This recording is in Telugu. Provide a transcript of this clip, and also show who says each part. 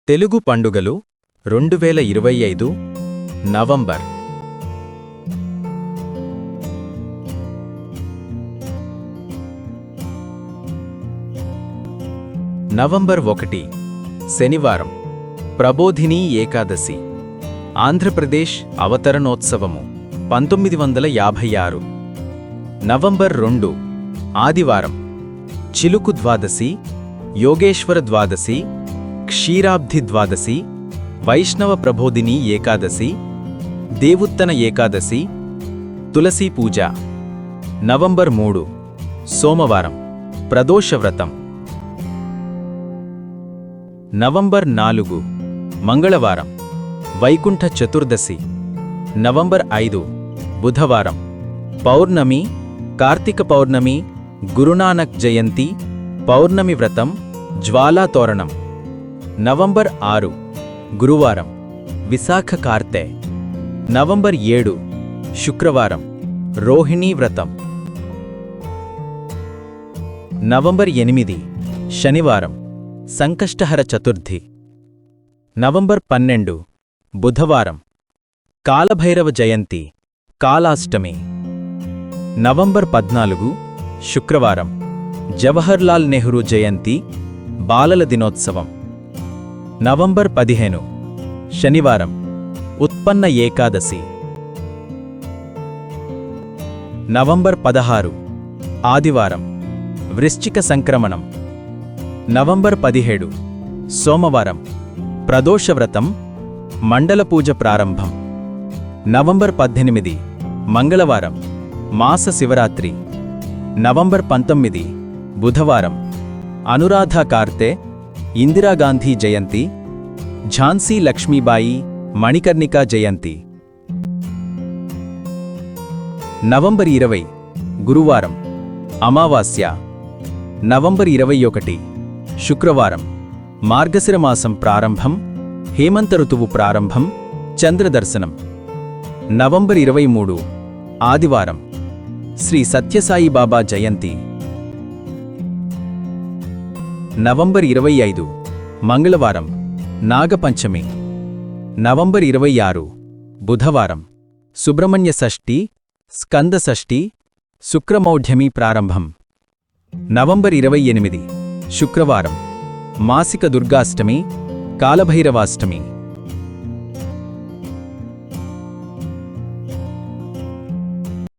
Speaker 1: తెలుగు పండుగలు 2025 నవంబర్ నవంబర్ 1 శనివారం ప్రబోధిని ఏకాదశి ఆంధ్రప్రదేశ్ అవతరణోత్సవము 1956 నవంబర్ 2 ఆదివారం చిలుకు ద్వాదశి యోగేశ్వర ద్వాదశి క్షీరాబ్ధి ద్వాదశి వైష్ణవ ప్రబోధిని ఏకాదశి దేవుత్తన ఏకాదశి తులసీ పూజ నవంబర్ 3 సోమవారం ప్రదోషవ్రతం నవంబర్ 4 మంగళవారం వైకుంఠ చతుర్దశి నవంబర్ 5 బుధవారం పౌర్ణమి కార్తీక పౌర్ణమి గురునానక్ జయంతి పౌర్ణమి వ్రతం జ్వాలా తోరణం నవంబర్ 6 గురువారం విశాఖ కార్తె నవంబర్ 7 శుక్రవారం రోహిణీ వ్రతం నవంబర్ 8 శనివారం సంకష్టహర చతుర్థి నవంబర్ 12 బుధవారం కాలభైరవ జయంతి కాలాష్టమి నవంబర్ 14 శుక్రవారం జవహర్లాల్ నెహ్రూ జయంతి బాలల దినోత్సవం నవంబర్ 15 శనివారం ఉత్పన్న ఏకాదశి నవంబర్ 16 ఆదివారం వృశ్చిక సంక్రమణం నవంబర్ 17 సోమవారం ప్రదోషవ్రతం మండల పూజ ప్రారంభం నవంబర్ 18 మంగళవారం మాస శివరాత్రి నవంబర్ 19 బుధవారం అనురాధ కార్తె ఇందిరాగాంధీ జయంతి ఝాన్సీ లక్ష్మీబాయి మణికర్ణికా జయంతి నవంబర్ 20 గురువారం అమావాస్య నవంబర్ 21 శుక్రవారం మార్గశిరమాసం ప్రారంభం హేమంత ఋతువు ప్రారంభం చంద్రదర్శనం నవంబర్ 23 ఆదివారం శ్రీ సత్యసాయిబాబా జయంతి నవంబర్ 25 మంగళవారం నాగపంచమి నవంబర్ 26 బుధవారం సుబ్రహ్మణ్య షష్ఠి స్కంద షష్ఠి శుక్రమౌఢ్యమి ప్రారంభం నవంబర్ 28 శుక్రవారం మాసిక దుర్గాష్టమి కాలభైరవాష్టమి